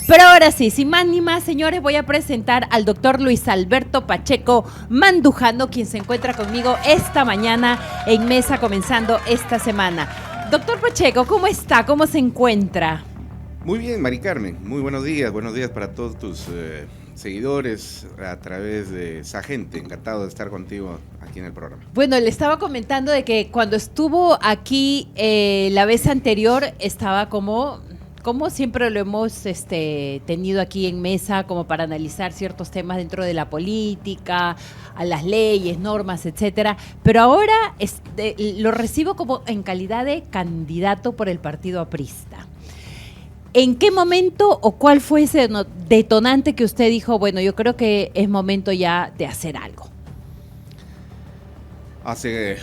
Pero ahora sí, sin más ni más, señores, voy a presentar al doctor Luis Alberto Pacheco Mandujano, quien se encuentra conmigo esta mañana en mesa comenzando esta semana. Doctor Pacheco, ¿cómo está? ¿Cómo se encuentra? Muy bien, Mari Carmen. Muy buenos días para todos tus seguidores a través de esa gente. Encantado de estar contigo aquí en el programa. Bueno, le estaba comentando de que cuando estuvo aquí la vez anterior estaba como siempre lo hemos tenido aquí en mesa, como para analizar ciertos temas dentro de la política, a las leyes, normas, etcétera. Pero ahora lo recibo como en calidad de candidato por el partido aprista. ¿En qué momento o cuál fue ese detonante que usted dijo, bueno, yo creo que es momento ya de hacer algo? Hace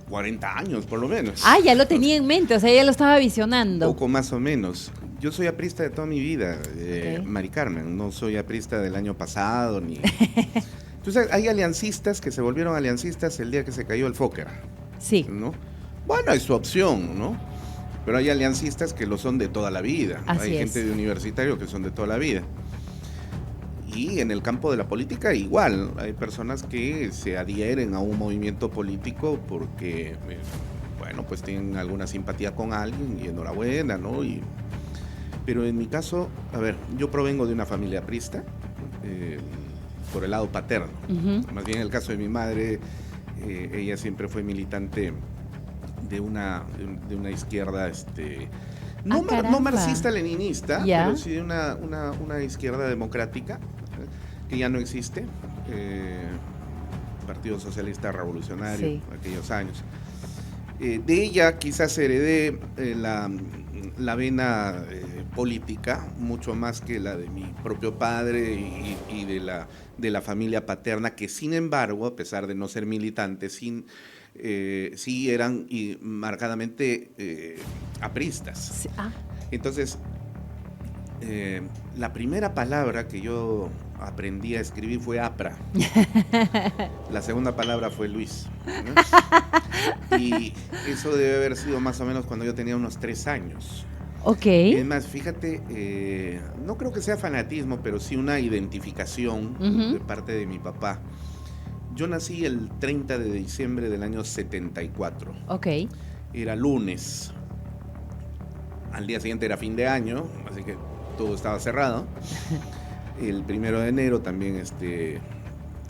40 años, por lo menos. Ah, ya lo tenía en mente, o sea, ya lo estaba visionando. Poco más o menos. Yo soy aprista de toda mi vida, Okay. Mari Carmen. No soy aprista del año pasado, ni... Entonces, hay aliancistas que se volvieron aliancistas el día que se cayó el Fokker. Sí. ¿No? Bueno, es su opción, ¿no? Pero hay aliancistas que lo son de toda la vida. Así hay es. gente de universitario que son de toda la vida. Y en el campo de la política igual. Hay personas que se adhieren a un movimiento político porque, bueno, pues tienen alguna simpatía con alguien y enhorabuena, ¿no? Pero en mi caso, a ver, yo provengo de una familia aprista, por el lado paterno. Uh-huh. Más bien en el caso de mi madre, ella siempre fue militante de una izquierda, no marxista-leninista, ¿Ya? pero sí de una izquierda democrática, que ya no existe, Partido Socialista Revolucionario, Sí. aquellos años. De ella quizás heredé la vena política, mucho más que la de mi propio padre y de la familia paterna, que sin embargo, a pesar de no ser militantes, sí eran marcadamente apristas. Sí. Ah. Entonces, la primera palabra que yo aprendí a escribir fue APRA. La segunda palabra fue Luis, ¿no? Y eso debe haber sido más o menos cuando yo tenía unos 3 años. Ok. Es más, fíjate, no creo que sea fanatismo, pero sí una identificación Uh-huh. de parte de mi papá. Yo nací el 30 de diciembre del año 74. Ok. Era lunes. Al día siguiente era fin de año, así que todo estaba cerrado. El 1 de enero también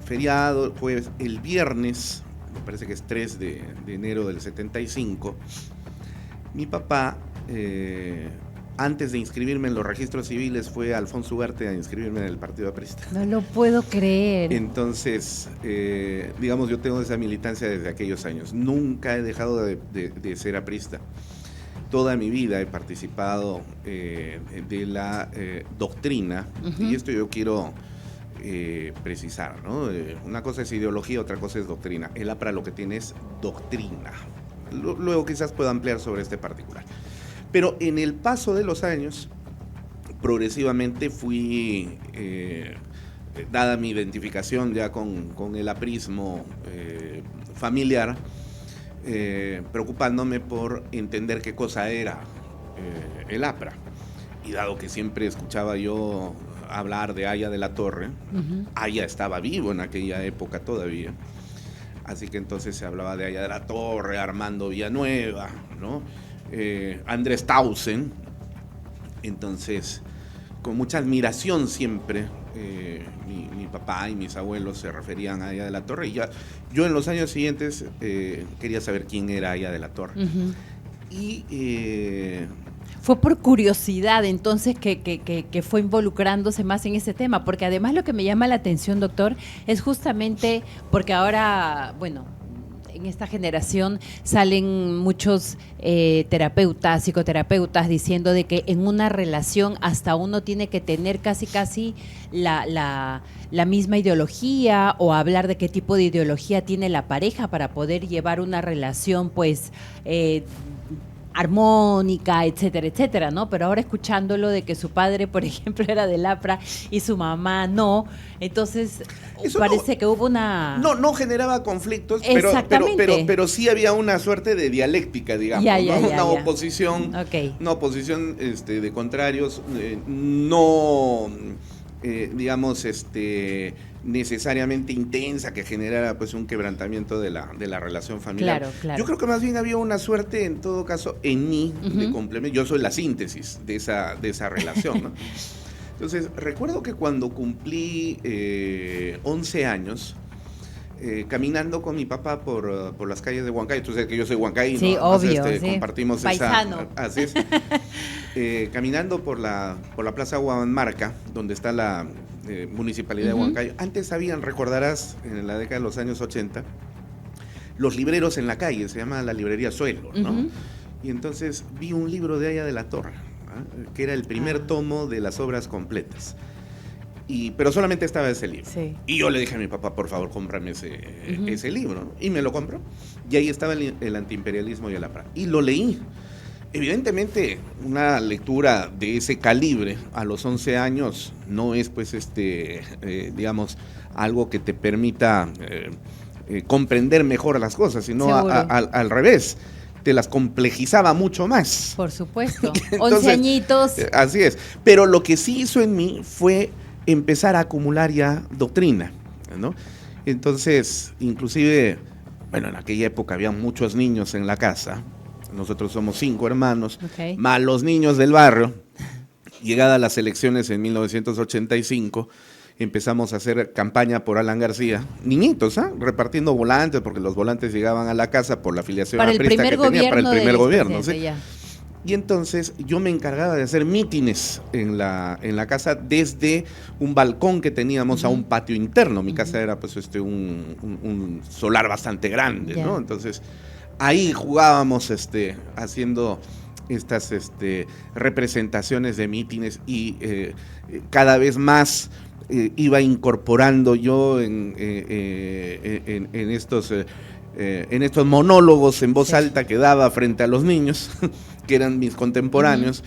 feriado. Fue el viernes, me parece que es 3 de enero del 75. Mi papá, antes de inscribirme en los registros civiles, fue a Alfonso Ugarte a inscribirme en el Partido Aprista. No lo puedo creer. Entonces, digamos, yo tengo esa militancia desde aquellos años. Nunca he dejado de ser aprista. Toda mi vida he participado de la doctrina, Uh-huh. y esto yo quiero precisar, ¿no? Una cosa es ideología, otra cosa es doctrina. El APRA lo que tiene es doctrina. Luego quizás pueda ampliar sobre este particular. Pero en el paso de los años, progresivamente fui, dada mi identificación ya con el aprismo familiar, preocupándome por entender qué cosa era el APRA. Y dado que siempre escuchaba yo hablar de Aya de la Torre, Uh-huh. Aya estaba vivo en aquella época todavía, así que entonces se hablaba de Aya de la Torre, Armando Villanueva, ¿no? Andrés Tausen. Entonces, con mucha admiración siempre, mi papá y mis abuelos se referían a Aya de la Torre, y yo en los años siguientes quería saber quién era Aya de la Torre. Uh-huh. Y Fue por curiosidad entonces que fue involucrándose más en ese tema, porque además lo que me llama la atención, doctor, es justamente porque ahora, bueno, en esta generación salen muchos terapeutas, psicoterapeutas diciendo de que en una relación hasta uno tiene que tener casi la misma ideología, o hablar de qué tipo de ideología tiene la pareja para poder llevar una relación pues armónica, etcétera, etcétera, ¿no? Pero ahora escuchándolo de que su padre, por ejemplo, era del APRA y su mamá no, entonces Eso parece que hubo una... No generaba conflictos, Exactamente. pero sí había una suerte de dialéctica, digamos, Ya, ¿no? ya. Oposición, Ok. una oposición de contrarios, no, digamos, necesariamente intensa que generara pues un quebrantamiento de la relación familiar. Claro. Yo creo que más bien había una suerte, en todo caso, en mí, de Ujú. complemento. Yo soy la síntesis de esa relación, ¿no? Entonces, recuerdo que cuando cumplí 11 años, caminando con mi papá por las calles de Huancayo, tú sabes que yo soy huancaíno, Sí, además, obvio, sí. compartimos Paisano. así es. Caminando por la Plaza Huamanmarca, donde está la Municipalidad de Huancayo. Antes habían, recordarás, en la década de los años 80, los libreros en la calle, se llama la librería Suelo, ¿no? Y entonces vi un libro de Aya de la Torre, ¿no? Que era el primer tomo de las obras completas. Pero solamente estaba ese libro. Sí. Y yo le dije a mi papá, por favor, cómprame ese libro, ¿no? Y me lo compró. Y ahí estaba el antiimperialismo y el APRA. Y lo leí. Evidentemente, una lectura de ese calibre a los 11 años no es, pues, digamos, algo que te permita comprender mejor las cosas, sino al revés, te las complejizaba mucho más. Por supuesto. Entonces, 11 añitos. Así es. Pero lo que sí hizo en mí fue empezar a acumular ya doctrina, ¿no? Entonces, inclusive, bueno, en aquella época había muchos niños en la casa. Nosotros somos 5 hermanos, más los niños del barrio. Llegadas las elecciones en 1985, empezamos a hacer campaña por Alan García. Niñitos, repartiendo volantes, porque los volantes llegaban a la casa por la afiliación aprista que tenía para el primer gobierno. ¿Sí? Y entonces yo me encargaba de hacer mítines en la casa desde un balcón que teníamos a un patio interno. Mi casa era pues un solar bastante grande, ¿no? Entonces ahí jugábamos haciendo estas representaciones de mítines y cada vez más iba incorporando yo en estos monólogos en voz alta que daba frente a los niños, que eran mis contemporáneos,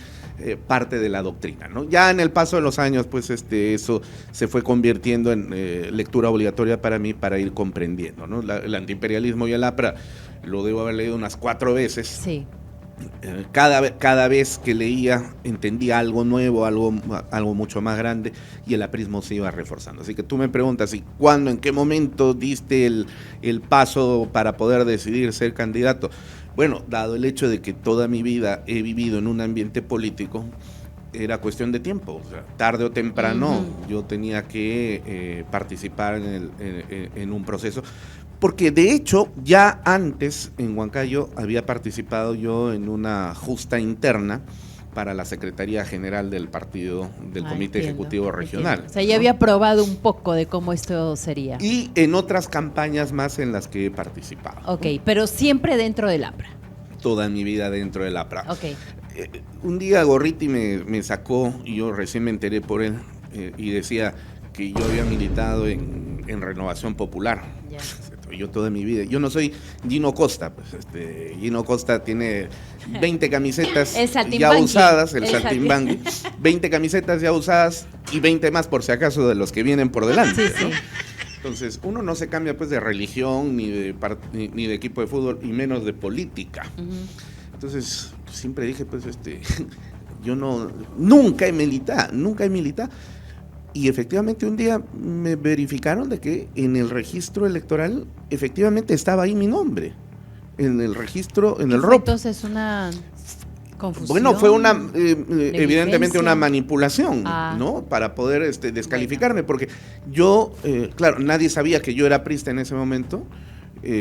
parte de la doctrina, ¿no? Ya en el paso de los años, pues eso se fue convirtiendo en lectura obligatoria para mí para ir comprendiendo, ¿no? El antiimperialismo y el APRA lo debo haber leído unas 4 veces. Sí. Cada vez que leía entendía algo nuevo, algo mucho más grande, y el aprismo se iba reforzando. Así que tú me preguntas, ¿y cuándo, en qué momento diste el paso para poder decidir ser candidato? Bueno, dado el hecho de que toda mi vida he vivido en un ambiente político, era cuestión de tiempo. O sea, tarde o temprano yo tenía que participar en un proceso. Porque de hecho, ya antes en Huancayo había participado yo en una justa interna para la Secretaría General del partido, del Comité Ejecutivo Regional. O sea, ya había probado un poco de cómo esto sería. Y en otras campañas más en las que he participado. Ok, pero siempre dentro del APRA. Toda mi vida dentro del APRA. Ok. Un día Gorriti me sacó, y yo recién me enteré por él, y decía que yo había militado en Renovación Popular. Ya. Yo toda mi vida. Yo no soy Gino Costa, pues Gino Costa tiene 20 camisetas ya usadas, el saltimbangui, 20 camisetas ya usadas y 20 más por si acaso de los que vienen por delante, ¿no? Entonces, uno no se cambia pues de religión, ni de equipo de fútbol, y menos de política. Entonces, siempre dije, pues, yo nunca he militado. Y efectivamente un día me verificaron de que en el registro electoral efectivamente estaba ahí mi nombre. En el registro, en el ROP. Entonces una confusión. Bueno, fue evidentemente una manipulación, ¿no? Para poder descalificarme, porque yo, claro, nadie sabía que yo era aprista en ese momento,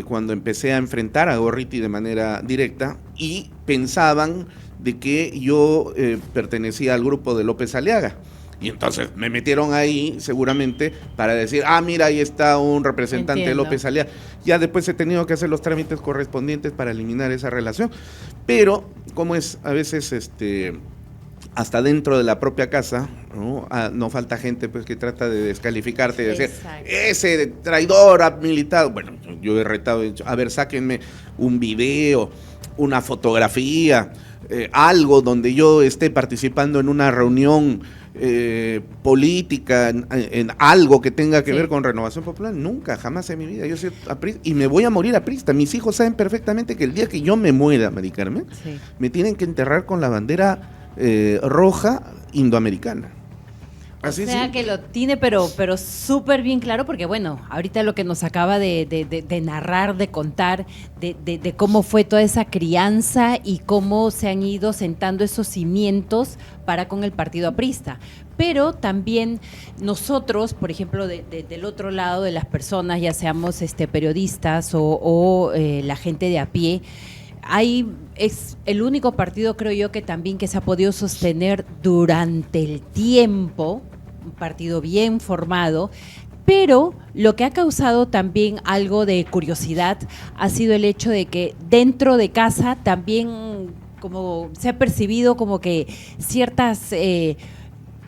cuando empecé a enfrentar a Gorriti de manera directa, y pensaban de que yo pertenecía al grupo de López Aliaga. Y entonces me metieron ahí seguramente para decir, mira, ahí está un representante de López Aliaga. Ya después he tenido que hacer los trámites correspondientes para eliminar esa relación. Pero, como es a veces hasta dentro de la propia casa, ¿no? No falta gente pues que trata de descalificarte y decir, ese traidor ha militado. Bueno, yo he retado, he dicho, a ver, sáquenme un video, una fotografía, algo donde yo esté participando en una reunión política, en algo que tenga que ver con Renovación Popular. Nunca, jamás en mi vida. Yo soy aprista y me voy a morir aprista. Mis hijos saben perfectamente que el día que yo me muera, Mari Carmen, me tienen que enterrar con la bandera roja indoamericana. Así o sea, que lo tiene, pero súper bien claro, porque bueno, ahorita lo que nos acaba de narrar, de contar, de cómo fue toda esa crianza y cómo se han ido sentando esos cimientos para con el partido aprista. Pero también nosotros, por ejemplo, del otro lado de las personas, ya seamos periodistas o la gente de a pie, es el único partido, creo yo, que también que se ha podido sostener durante el tiempo, un partido bien formado, pero lo que ha causado también algo de curiosidad ha sido el hecho de que dentro de casa también como se ha percibido como que ciertas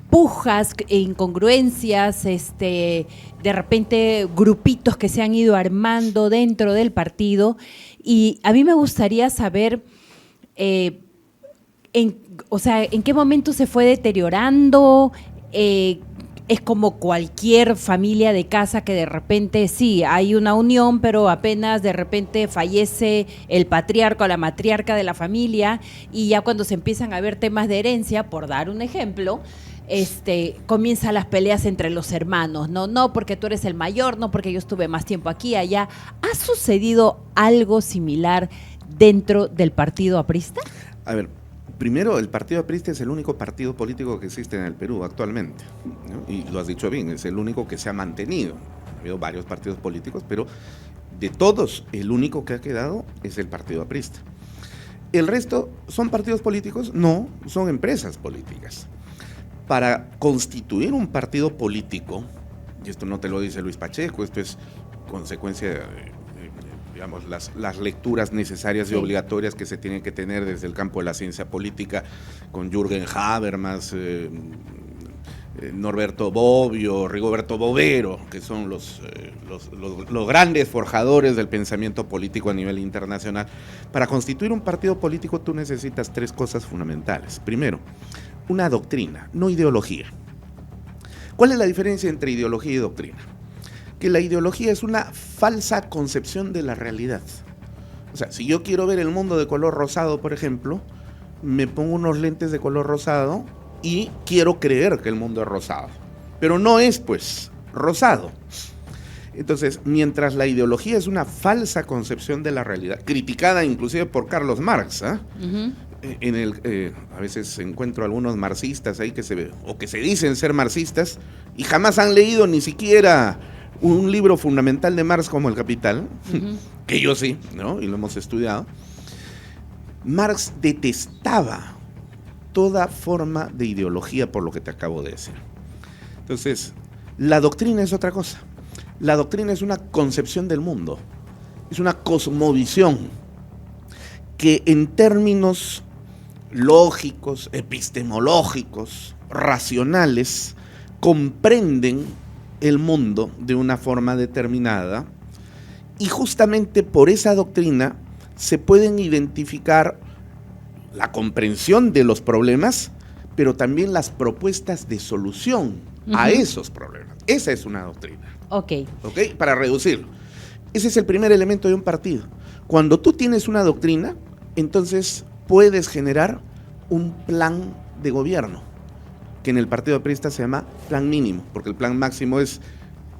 pujas e incongruencias, de repente grupitos que se han ido armando dentro del partido. Y a mí me gustaría saber, en qué momento se fue deteriorando. Es como cualquier familia de casa que de repente sí, hay una unión, pero apenas de repente fallece el patriarca o la matriarca de la familia y ya cuando se empiezan a ver temas de herencia, por dar un ejemplo, comienzan las peleas entre los hermanos, no porque tú eres el mayor, no porque yo estuve más tiempo aquí, allá. ¿Ha sucedido algo similar dentro del partido aprista? A ver, primero, el partido aprista es el único partido político que existe en el Perú actualmente, ¿no? Y lo has dicho bien, es el único que se ha mantenido. Ha habido varios partidos políticos, pero de todos, el único que ha quedado es el partido aprista. ¿El resto son partidos políticos? No, son empresas políticas. Para constituir un partido político, y esto no te lo dice Luis Pacheco, esto es consecuencia de digamos, las lecturas necesarias y obligatorias que se tienen que tener desde el campo de la ciencia política, con Jürgen Habermas, Norberto Bobbio, Rigoberto Bovero, que son los grandes forjadores del pensamiento político a nivel internacional. Para constituir un partido político tú necesitas tres cosas fundamentales. Primero, una doctrina, no ideología. ¿Cuál es la diferencia entre ideología y doctrina? Que la ideología es una falsa concepción de la realidad. O sea, si yo quiero ver el mundo de color rosado, por ejemplo, me pongo unos lentes de color rosado y quiero creer que el mundo es rosado. Pero no es, pues, rosado. Entonces, mientras la ideología es una falsa concepción de la realidad, criticada inclusive por Carlos Marx, ¿eh? Uh-huh. A veces encuentro algunos marxistas ahí que se dicen ser marxistas y jamás han leído ni siquiera un libro fundamental de Marx como El Capital, uh-huh. que yo sí, ¿no? Y lo hemos estudiado. Marx detestaba toda forma de ideología, por lo que te acabo de decir. Entonces, la doctrina es otra cosa. La doctrina es una concepción del mundo, es una cosmovisión que en términos lógicos, epistemológicos, racionales, comprenden el mundo de una forma determinada y justamente por esa doctrina se pueden identificar la comprensión de los problemas, pero también las propuestas de solución a esos problemas. Esa es una doctrina. Ok. Para reducirlo. Ese es el primer elemento de un partido. Cuando tú tienes una doctrina, entonces puedes generar un plan de gobierno, que en el partido aprista se llama plan mínimo, porque el plan máximo es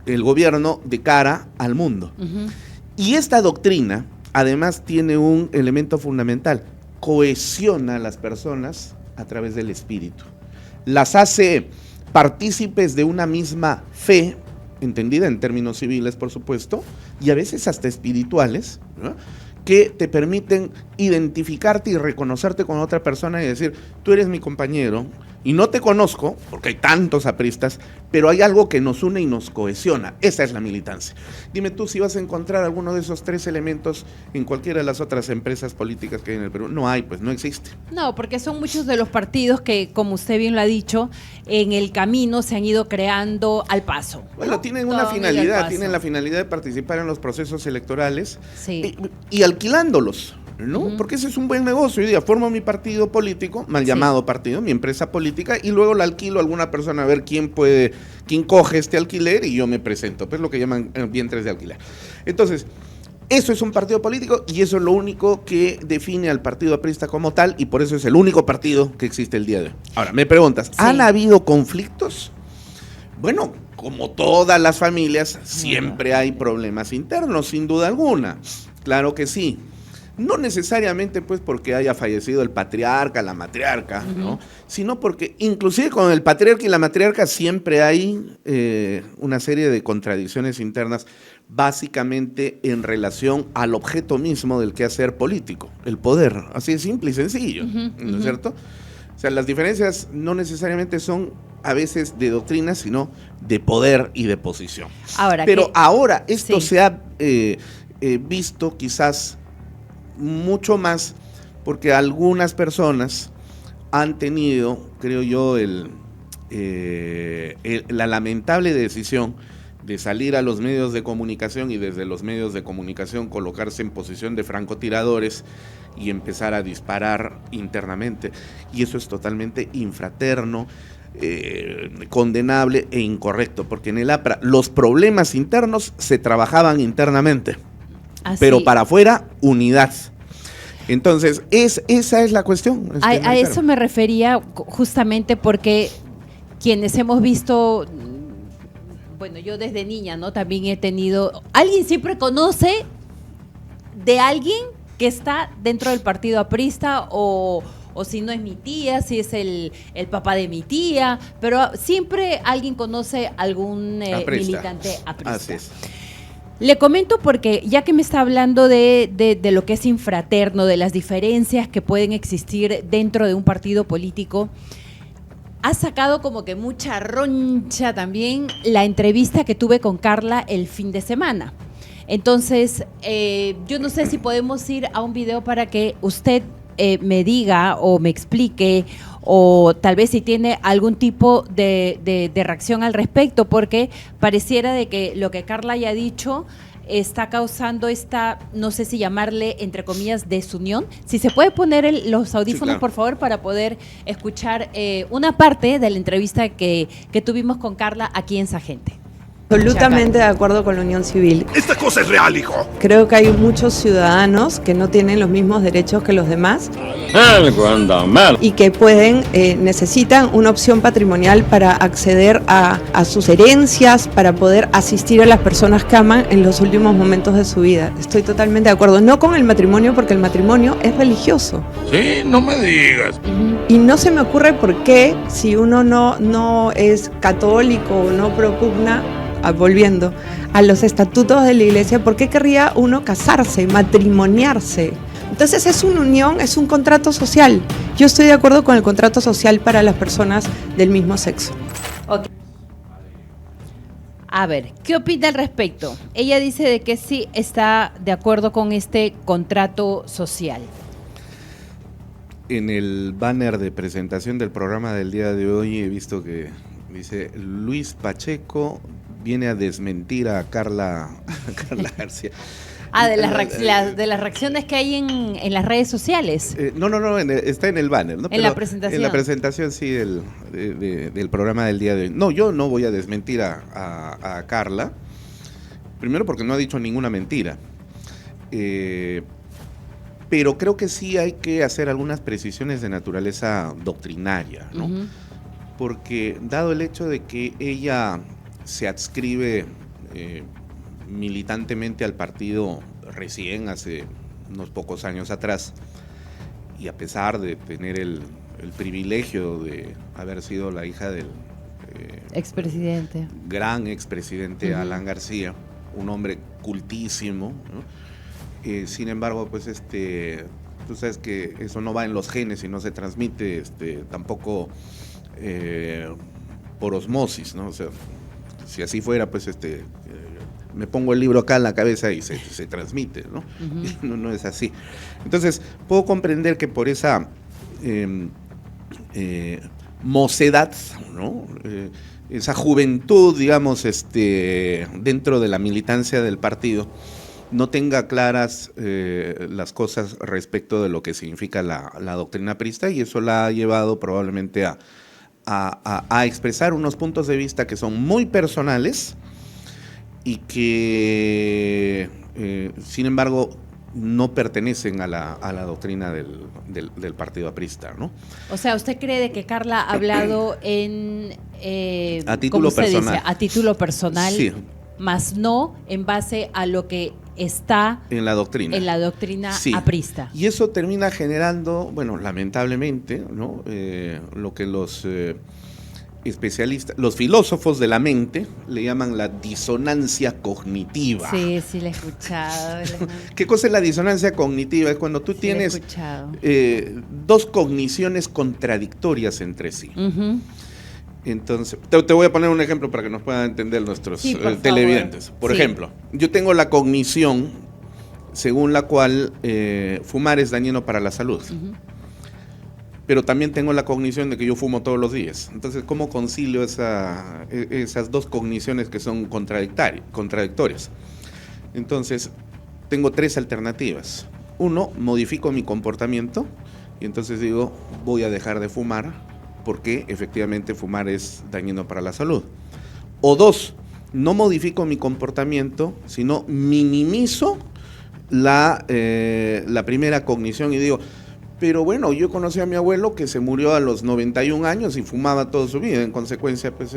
el gobierno de cara al mundo. Uh-huh. Y esta doctrina, además, tiene un elemento fundamental: cohesiona a las personas a través del espíritu. Las hace partícipes de una misma fe, entendida en términos civiles, por supuesto, y a veces hasta espirituales, ¿no?, que te permiten identificarte y reconocerte con otra persona y decir, tú eres mi compañero y no te conozco, porque hay tantos apristas, pero hay algo que nos une y nos cohesiona. Esa es la militancia. Dime tú si vas a encontrar alguno de esos 3 elementos en cualquiera de las otras empresas políticas que hay en el Perú. No hay, pues no existe. No, porque son muchos de los partidos que, como usted bien lo ha dicho, en el camino se han ido creando al paso. Bueno, ¿no? tienen Todo una medio al finalidad, paso. tienen la finalidad de participar en los procesos electorales Sí. y alquilándolos, ¿no? Ujú. Porque ese es un buen negocio. Hoy día formo mi partido político, mal Sí. llamado partido, mi empresa política, y luego la alquilo a alguna persona a ver quién coge este alquiler y yo me presento. Pues lo que llaman vientres de alquiler. Entonces, eso es un partido político y eso es lo único que define al partido aprista como tal, y por eso es el único partido que existe el día de hoy. Ahora, me preguntas, Sí. ¿han habido conflictos? Bueno, como todas las familias, siempre hay problemas internos, sin duda alguna. Claro que sí. No necesariamente pues porque haya fallecido el patriarca, la matriarca, ¿no? Sino porque inclusive con el patriarca y la matriarca siempre hay una serie de contradicciones internas, básicamente en relación al objeto mismo del quehacer político, el poder. Así de simple y sencillo, ¿no es cierto? O sea, las diferencias no necesariamente son a veces de doctrina, sino de poder y de posición. Pero ahora esto se ha visto quizás mucho más porque algunas personas han tenido, creo yo, la lamentable decisión de salir a los medios de comunicación y desde los medios de comunicación colocarse en posición de francotiradores y empezar a disparar internamente. Y eso es totalmente infraterno, condenable e incorrecto, porque en el APRA los problemas internos se trabajaban internamente. Así. Pero para afuera, unidad. Entonces, esa es la cuestión. A eso me refería justamente porque quienes hemos visto, bueno, yo desde niña, ¿no? También he tenido, alguien siempre conoce de alguien que está dentro del partido aprista o si no es mi tía, si es el papá de mi tía, pero siempre alguien conoce algún militante aprista. Así es. Le comento porque ya que me está hablando de lo que es infraterno, de las diferencias que pueden existir dentro de un partido político, ha sacado como que mucha roncha también la entrevista que tuve con Carla el fin de semana. Entonces, yo no sé si podemos ir a un video para que usted me diga o me explique o tal vez si tiene algún tipo de reacción al respecto, porque pareciera de que lo que Carla haya dicho está causando esta, no sé si llamarle, entre comillas, desunión. Si se puede poner los audífonos, sí, claro, por favor, para poder escuchar una parte de la entrevista que tuvimos con Carla aquí en Sagente. Absolutamente de acuerdo con la unión civil. Esta cosa es real, hijo. Creo que hay muchos ciudadanos que no tienen los mismos derechos que los demás y que necesitan una opción patrimonial para acceder a sus herencias, para poder asistir a las personas que aman en los últimos momentos de su vida. Estoy totalmente de acuerdo. No con el matrimonio, porque el matrimonio es religioso. Sí, no me digas. Y no se me ocurre por qué, si uno no es católico o no propugna, volviendo a los estatutos de la iglesia, ¿por qué querría uno casarse, matrimoniarse? Entonces es una unión, es un contrato social. Yo estoy de acuerdo con el contrato social para las personas del mismo sexo. Okay. A ver, ¿qué opina al respecto? Ella dice de que sí está de acuerdo con este contrato social. En el banner de presentación del programa del día de hoy he visto que dice Luis Pacheco viene a desmentir a Carla García. De las reacciones que hay en las redes sociales. No, está en el banner, ¿no? En la presentación. En la presentación, sí, del programa del día de hoy. No, yo no voy a desmentir a Carla, primero porque no ha dicho ninguna mentira, pero creo que sí hay que hacer algunas precisiones de naturaleza doctrinaria, ¿no? Uh-huh. Porque dado el hecho de que ella se adscribe militantemente al partido recién hace unos pocos años atrás, y a pesar de tener el privilegio de haber sido la hija del expresidente, gran expresidente uh-huh. Alan García, un hombre cultísimo, ¿no? Sin embargo, pues tú sabes que eso no va en los genes y no se transmite, tampoco por osmosis, ¿no? O sea, si así fuera, pues me pongo el libro acá en la cabeza y se transmite, ¿no? Uh-huh. No es así. Entonces, puedo comprender que por esa mocedad, ¿no? Esa juventud, digamos, dentro de la militancia del partido, no tenga claras las cosas respecto de lo que significa la doctrina priista, y eso la ha llevado probablemente a expresar unos puntos de vista que son muy personales y que, sin embargo, no pertenecen a la doctrina del partido aprista, ¿no? O sea, ¿usted cree de que Carla ha hablado a título personal? Dice? A título personal, sí, más no en base a lo que está en la doctrina sí. Aprista. Y eso termina generando, bueno, lamentablemente, ¿no? Lo que los especialistas, los filósofos de la mente le llaman la disonancia cognitiva. Sí, sí, la he escuchado. ¿Qué cosa es la disonancia cognitiva? Es cuando tú tienes dos cogniciones contradictorias entre sí. Uh-huh. Entonces, te voy a poner un ejemplo para que nos puedan entender nuestros televidentes. Por ejemplo, yo tengo la cognición según la cual fumar es dañino para la salud. Uh-huh. Pero también tengo la cognición de que yo fumo todos los días. Entonces, ¿cómo concilio esas dos cogniciones que son contradictorias? Entonces, tengo tres alternativas. Uno, modifico mi comportamiento y entonces digo, voy a dejar de fumar porque efectivamente fumar es dañino para la salud. O dos, no modifico mi comportamiento, sino minimizo la primera cognición y digo, pero bueno, yo conocí a mi abuelo que se murió a los 91 años y fumaba toda su vida. En consecuencia, pues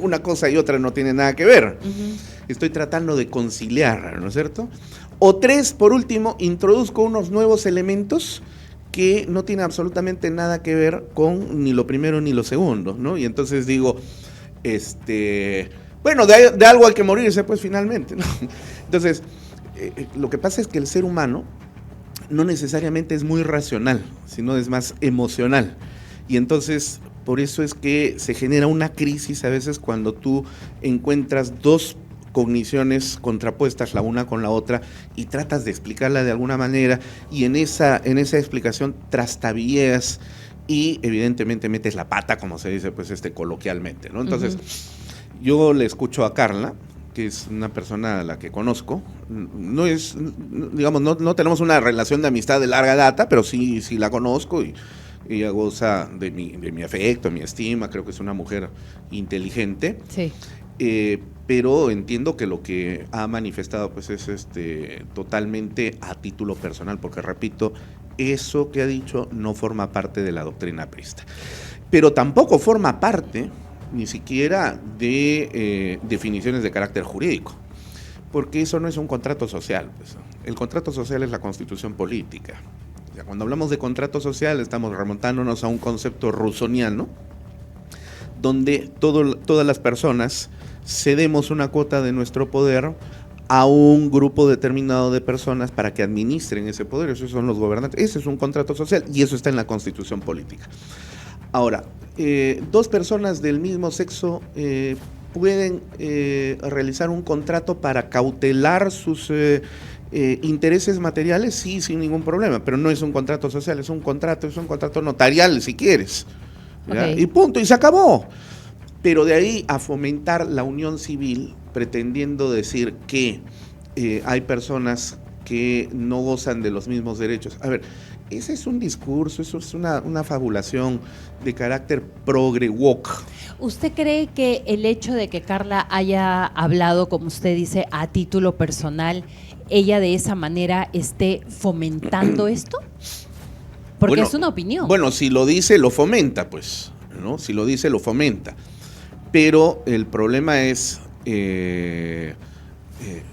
una cosa y otra no tienen nada que ver. Uh-huh. Estoy tratando de conciliar, ¿no es cierto? O tres, por último, introduzco unos nuevos elementos que no tienen absolutamente nada que ver con ni lo primero ni lo segundo, ¿no? Y entonces digo, bueno, de algo hay que morirse, pues finalmente, ¿no? Entonces, lo que pasa es que el ser humano no necesariamente es muy racional, sino es más emocional. Y entonces, por eso es que se genera una crisis a veces cuando tú encuentras dos cogniciones contrapuestas la una con la otra y tratas de explicarla de alguna manera y en esa explicación trastabilleas y evidentemente metes la pata, como se dice pues coloquialmente, ¿no? Entonces, uh-huh. Yo le escucho a Carla, que es una persona a la que conozco, no es, digamos, no tenemos una relación de amistad de larga data, pero sí la conozco y ella goza de mi afecto, de mi estima, creo que es una mujer inteligente. Sí. Pero entiendo que lo que ha manifestado pues es totalmente a título personal, porque repito, eso que ha dicho no forma parte de la doctrina aprista. Pero tampoco forma parte ni siquiera de definiciones de carácter jurídico, porque eso no es un contrato social, pues. El contrato social es la constitución política. O sea, cuando hablamos de contrato social estamos remontándonos a un concepto rusoniano, donde todas las personas cedemos una cuota de nuestro poder a un grupo determinado de personas para que administren ese poder. Esos son los gobernantes. Ese es un contrato social y eso está en la constitución política. Ahora, dos personas del mismo sexo pueden realizar un contrato para cautelar sus intereses materiales, sí, sin ningún problema, pero no es un contrato social, es un contrato notarial, si quieres. Okay. Y punto, y se acabó. Pero de ahí a fomentar la unión civil, pretendiendo decir que hay personas que no gozan de los mismos derechos. A ver, ese es un discurso, eso es una fabulación de carácter progre-woke. ¿Usted cree que el hecho de que Carla haya hablado, como usted dice, a título personal, ella de esa manera esté fomentando esto? Porque es una opinión. Bueno, si lo dice, lo fomenta, pues, ¿no? Si lo dice, lo fomenta. Pero el problema es,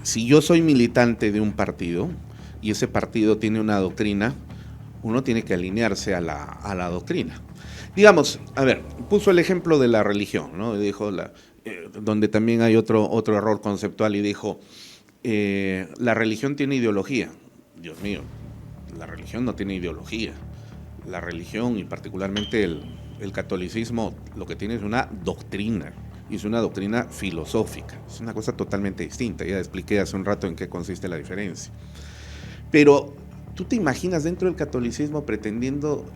si yo soy militante de un partido y ese partido tiene una doctrina, uno tiene que alinearse a la doctrina. Digamos, a ver, puso el ejemplo de la religión, ¿no? Dijo donde también hay otro error conceptual y dijo, la religión tiene ideología. Dios mío, la religión no tiene ideología. La religión y particularmente el catolicismo lo que tiene es una doctrina, y es una doctrina filosófica, es una cosa totalmente distinta. Ya expliqué hace un rato en qué consiste la diferencia. Pero tú te imaginas dentro del catolicismo pretendiendo,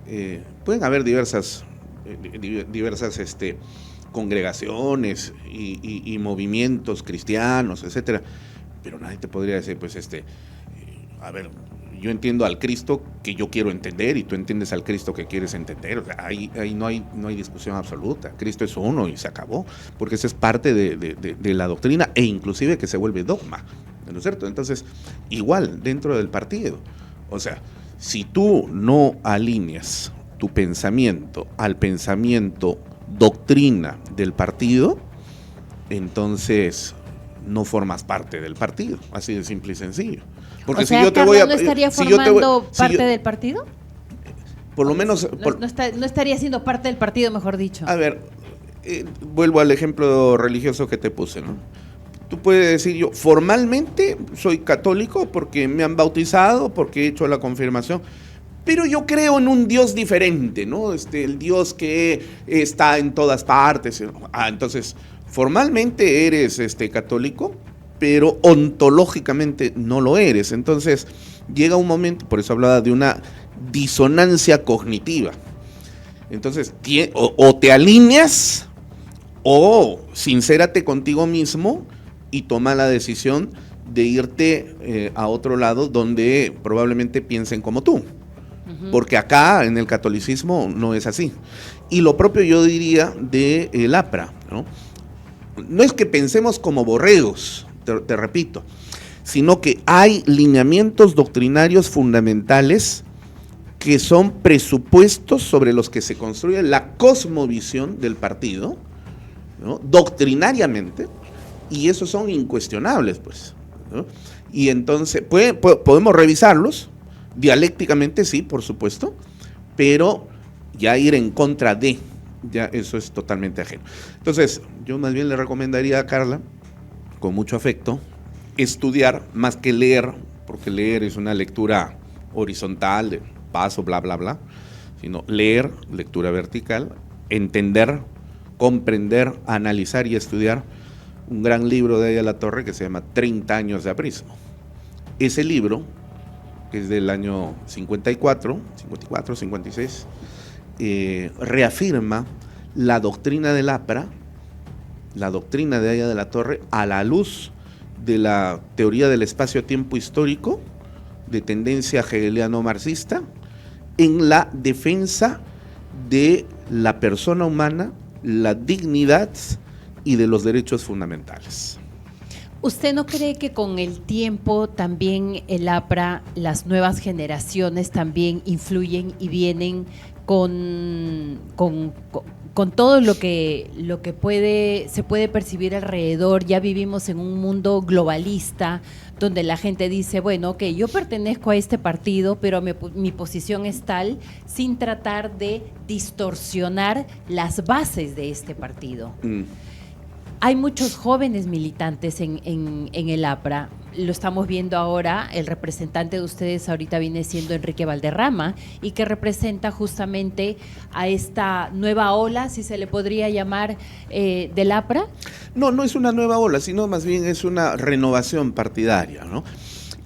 pueden haber diversas congregaciones y movimientos cristianos, etcétera, pero nadie te podría decir, pues a ver, yo entiendo al Cristo que yo quiero entender y tú entiendes al Cristo que quieres entender. O sea, ahí no hay discusión absoluta. Cristo es uno y se acabó, porque esa es parte de la doctrina e inclusive que se vuelve dogma, ¿no es cierto? Entonces, igual dentro del partido, o sea, si tú no alineas tu pensamiento al pensamiento doctrina del partido, entonces no formas parte del partido, así de simple y sencillo. Porque o sea, si yo te voy a, ¿no estaría formando parte del partido? Por lo menos... No estaría siendo parte del partido, mejor dicho. A ver, vuelvo al ejemplo religioso que te puse, ¿no? Tú puedes decir, yo formalmente soy católico porque me han bautizado, porque he hecho la confirmación, pero yo creo en un Dios diferente, ¿no? El Dios que está en todas partes. Entonces, formalmente eres católico, pero ontológicamente no lo eres. Entonces, llega un momento, por eso hablaba de una disonancia cognitiva. Entonces, o te alineas, o sincérate contigo mismo y toma la decisión de irte a otro lado donde probablemente piensen como tú. Porque acá en el catolicismo no es así. Y lo propio yo diría de el APRA, ¿no? No es que pensemos como borregos, te repito, sino que hay lineamientos doctrinarios fundamentales que son presupuestos sobre los que se construye la cosmovisión del partido, ¿no? Doctrinariamente, y esos son incuestionables, pues, ¿no? Y entonces podemos revisarlos dialécticamente, sí, por supuesto, pero ya ir en contra de, ya eso es totalmente ajeno. Entonces, yo más bien le recomendaría a Carla, con mucho afecto, estudiar más que leer, porque leer es una lectura horizontal, de paso, bla, bla, bla, sino leer, lectura vertical, entender, comprender, analizar y estudiar un gran libro de Aya La Torre que se llama 30 años de aprismo. Ese libro, que es del año 54, 56, reafirma la doctrina del APRA, la doctrina de Aya de la Torre, a la luz de la teoría del espacio-tiempo histórico, de tendencia hegeliano-marxista, en la defensa de la persona humana, la dignidad y de los derechos fundamentales. ¿Usted no cree que con el tiempo también el APRA, las nuevas generaciones también influyen y vienen con todo lo que se puede percibir alrededor? Ya vivimos en un mundo globalista donde la gente dice, bueno, ok, yo pertenezco a este partido, pero mi posición es tal, sin tratar de distorsionar las bases de este partido. Hay muchos jóvenes militantes en el APRA, lo estamos viendo ahora, el representante de ustedes ahorita viene siendo Enrique Valderrama, y que representa justamente a esta nueva ola, si se le podría llamar, del APRA. No es una nueva ola, sino más bien es una renovación partidaria, ¿no?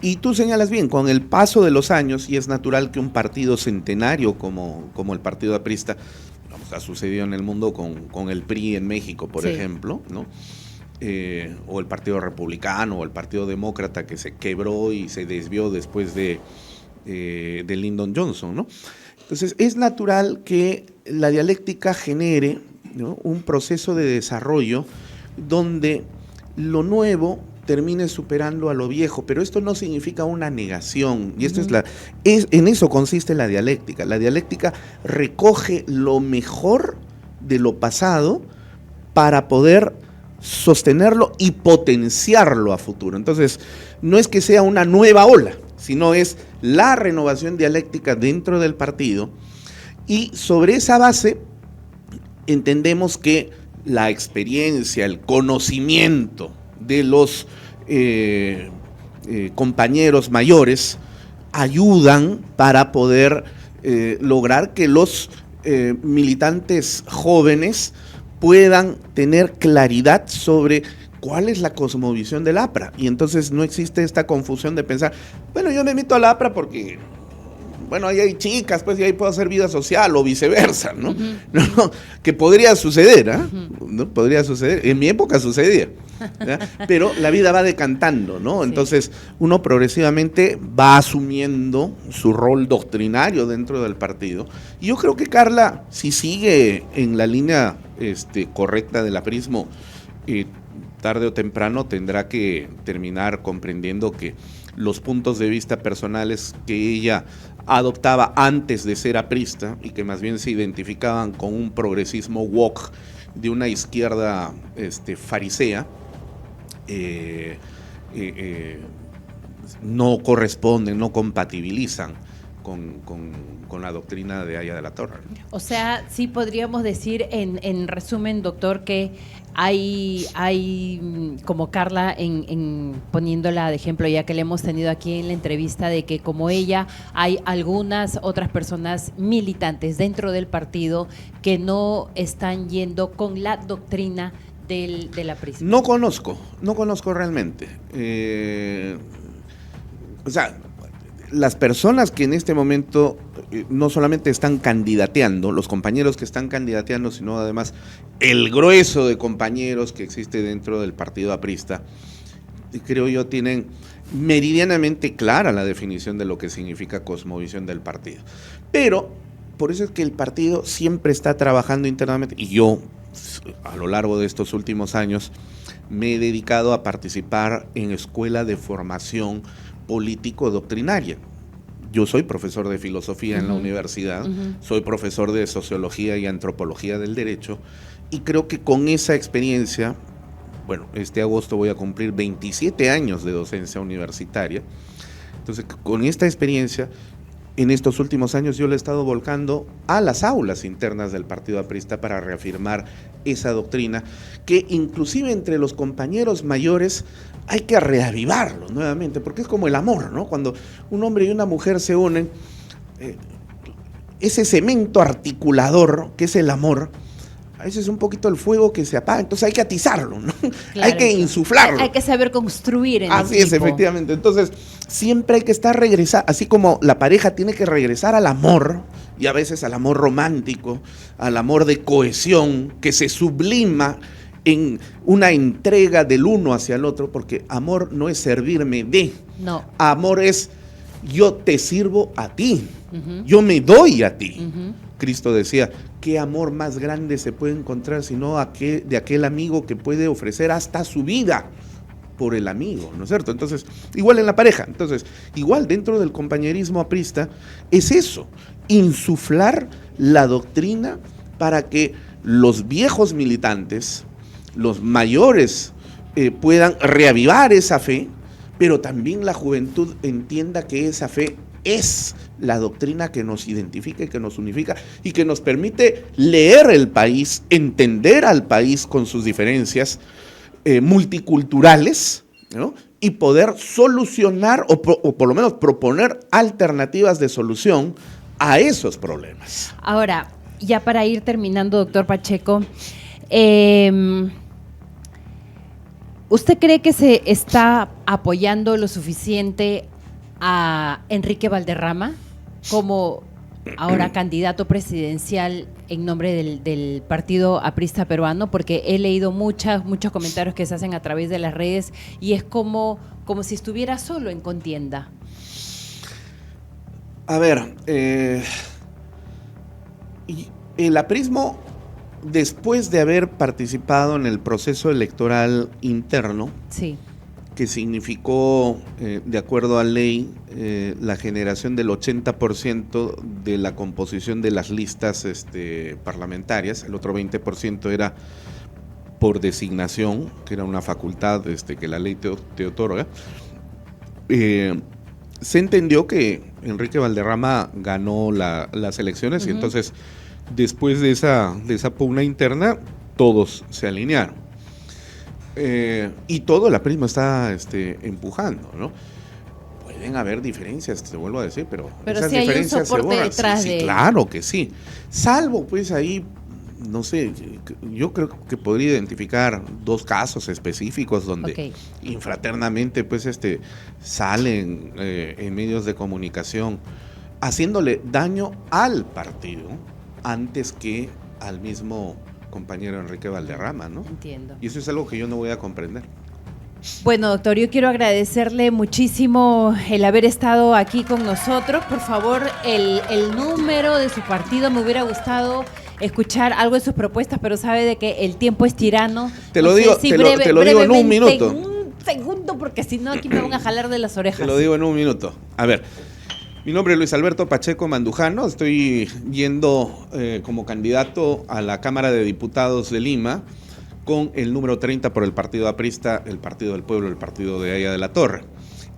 Y tú señalas bien, con el paso de los años, y es natural que un partido centenario como el partido aprista, ha sucedido en el mundo con el PRI en México, por ejemplo, ¿no? O el Partido Republicano o el Partido Demócrata, que se quebró y se desvió después de Lyndon Johnson, ¿no? Entonces, es natural que la dialéctica genere, ¿no?, un proceso de desarrollo donde lo nuevo termine superando a lo viejo, pero esto no significa una negación, y esto en eso consiste la dialéctica. La dialéctica recoge lo mejor de lo pasado para poder sostenerlo y potenciarlo a futuro. Entonces, no es que sea una nueva ola, sino es la renovación dialéctica dentro del partido, y sobre esa base entendemos que la experiencia, el conocimiento de los compañeros mayores ayudan para poder lograr que los militantes jóvenes puedan tener claridad sobre cuál es la cosmovisión del APRA. Y entonces no existe esta confusión de pensar, bueno, yo me meto al APRA porque, bueno, ahí hay chicas, pues y ahí puedo hacer vida social o viceversa, ¿no? Uh-huh. No, que podría suceder, ¿ah? Uh-huh. ¿No? Podría suceder. En mi época sucedía. Pero la vida va decantando, ¿no? Sí. Entonces uno progresivamente va asumiendo su rol doctrinario dentro del partido. Y yo creo que Carla, si sigue en la línea correcta del aprismo, tarde o temprano tendrá que terminar comprendiendo que los puntos de vista personales que ella adoptaba antes de ser aprista y que más bien se identificaban con un progresismo woke de una izquierda farisea, no corresponden, no compatibilizan con la doctrina de Aya de la Torre. O sea, sí podríamos decir en resumen, doctor, que hay como Carla, poniéndola de ejemplo, ya que le hemos tenido aquí en la entrevista, de que como ella, hay algunas otras personas militantes dentro del partido que no están yendo con la doctrina de la prisma. No conozco realmente. O sea, las personas que en este momento no solamente están candidateando, los compañeros que están candidateando, sino además el grueso de compañeros que existe dentro del partido aprista, creo yo tienen meridianamente clara la definición de lo que significa cosmovisión del partido. Pero por eso es que el partido siempre está trabajando internamente, y yo a lo largo de estos últimos años me he dedicado a participar en escuela de formación político-doctrinaria. Yo soy profesor de filosofía en la universidad, soy profesor de sociología y antropología del derecho, y creo que con esa experiencia, bueno, este agosto voy a cumplir 27 años de docencia universitaria, entonces con esta experiencia, en estos últimos años yo le he estado volcando a las aulas internas del partido aprista para reafirmar esa doctrina, que inclusive entre los compañeros mayores hay que reavivarlo nuevamente, porque es como el amor, ¿no? Cuando un hombre y una mujer se unen, ese cemento articulador que es el amor, a veces es un poquito el fuego que se apaga, entonces hay que atizarlo, ¿no? Claro, hay que insuflarlo. Hay que saber construir en Así equipo. es, efectivamente. Entonces, siempre hay que estar regresando, así como la pareja tiene que regresar al amor, y a veces al amor romántico, al amor de cohesión, que se sublima en una entrega del uno hacia el otro, porque amor no es servirme de, no. Amor es yo te sirvo a ti, yo me doy a ti. Cristo decía, ¿qué amor más grande se puede encontrar sino de aquel amigo que puede ofrecer hasta su vida por el amigo, ¿no es cierto? Entonces, igual en la pareja, entonces, igual dentro del compañerismo aprista, es eso, insuflar la doctrina para que los viejos militantes, los mayores, puedan reavivar esa fe, pero también la juventud entienda que esa fe es la doctrina que nos identifica y que nos unifica y que nos permite leer el país, entender al país con sus diferencias multiculturales, ¿no? Y poder solucionar o por lo menos proponer alternativas de solución a esos problemas. Ahora, ya para ir terminando, doctor Pacheco, ¿usted cree que se está apoyando lo suficiente a Enrique Valderrama como ahora candidato presidencial en nombre del Partido Aprista Peruano? Porque he leído muchos comentarios que se hacen a través de las redes y es como si estuviera solo en contienda. A ver, el aprismo, después de haber participado en el proceso electoral interno, sí, que significó, de acuerdo a ley, la generación del 80% de la composición de las listas parlamentarias, el otro 20% era por designación, que era una facultad que la ley te otorga, se entendió que Enrique Valderrama ganó las elecciones y entonces, después de esa pugna interna, todos se alinearon. Y todo el aprismo está empujando, ¿no? Pues Pueden haber diferencias, te vuelvo a decir, pero esas sí hay un diferencias se soporte borran. detrás Sí, de... claro que sí. Salvo, pues ahí, no sé, yo creo que podría identificar 2 casos específicos donde infraternamente, pues, salen en medios de comunicación haciéndole daño al partido antes que al mismo compañero Enrique Valderrama, ¿no? Entiendo. Y eso es algo que yo no voy a comprender. Bueno, doctor, yo quiero agradecerle muchísimo el haber estado aquí con nosotros. Por favor, el número de su partido, me hubiera gustado escuchar algo de sus propuestas, pero sabe de que el tiempo es tirano. Te lo digo en un minuto. En un segundo, porque si no aquí me van a jalar de las orejas. Te lo digo en un minuto. A ver, mi nombre es Luis Alberto Pacheco Mandujano, estoy yendo como candidato a la Cámara de Diputados de Lima con el número 30 por el Partido Aprista, el Partido del Pueblo, el Partido de Aya de la Torre.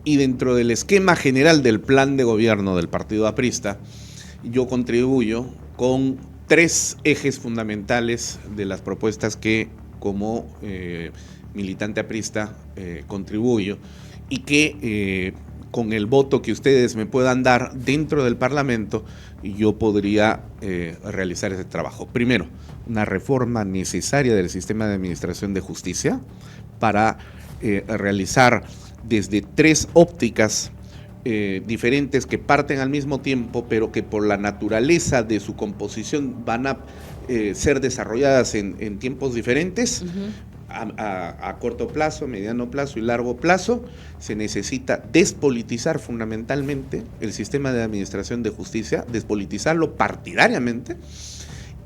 Y dentro del esquema general del plan de gobierno del Partido Aprista, yo contribuyo con 3 ejes fundamentales de las propuestas que como militante aprista contribuyo y que con el voto que ustedes me puedan dar dentro del Parlamento, yo podría realizar ese trabajo. Primero, una reforma necesaria del sistema de administración de justicia para realizar desde 3 ópticas diferentes que parten al mismo tiempo, pero que por la naturaleza de su composición van a ser desarrolladas en tiempos diferentes. A corto plazo, mediano plazo y largo plazo. Se necesita despolitizar fundamentalmente el sistema de administración de justicia, despolitizarlo partidariamente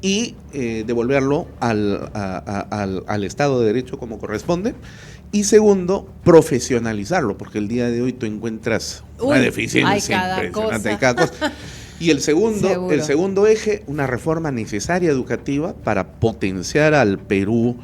y devolverlo al Estado de Derecho como corresponde. Y segundo, profesionalizarlo, porque el día de hoy tú encuentras una deficiencia impresionante de cada cosa. Y el segundo eje, una reforma necesaria educativa para potenciar al Perú,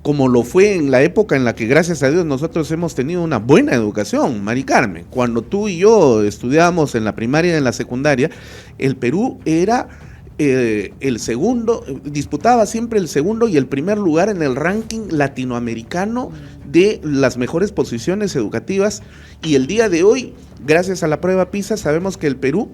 como lo fue en la época en la que, gracias a Dios, nosotros hemos tenido una buena educación, Mari Carmen. Cuando tú y yo estudiábamos en la primaria y en la secundaria, el Perú era el segundo, disputaba siempre el segundo y el primer lugar en el ranking latinoamericano de las mejores posiciones educativas. Y el día de hoy, gracias a la prueba PISA, sabemos que el Perú,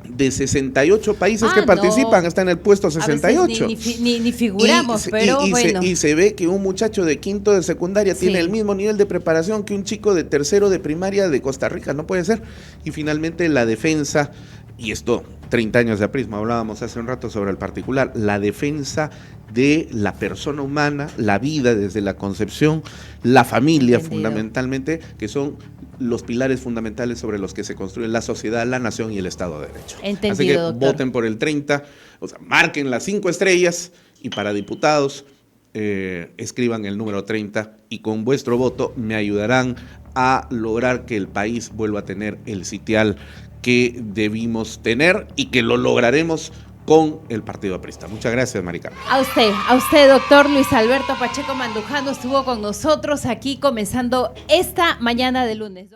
de 68 países que participan, está en el puesto 68. Ni figuramos, pero bueno. Y se ve que un muchacho de quinto de secundaria tiene el mismo nivel de preparación que un chico de tercero de primaria de Costa Rica, no puede ser. Y finalmente la defensa, y esto, 30 años de aprismo, hablábamos hace un rato sobre el particular, la defensa de la persona humana, la vida desde la concepción, la familia fundamentalmente, que son los pilares fundamentales sobre los que se construye la sociedad, la nación y el Estado de Derecho. Entendido, así que doctor. Voten por el 30, o sea, marquen las 5 estrellas y para diputados escriban el número 30 y con vuestro voto me ayudarán a lograr que el país vuelva a tener el sitial que debimos tener y que lo lograremos con el Partido Aprista. Muchas gracias, Mari Carmen. A usted, doctor Luis Alberto Pacheco Mandujano, estuvo con nosotros aquí comenzando esta mañana de lunes.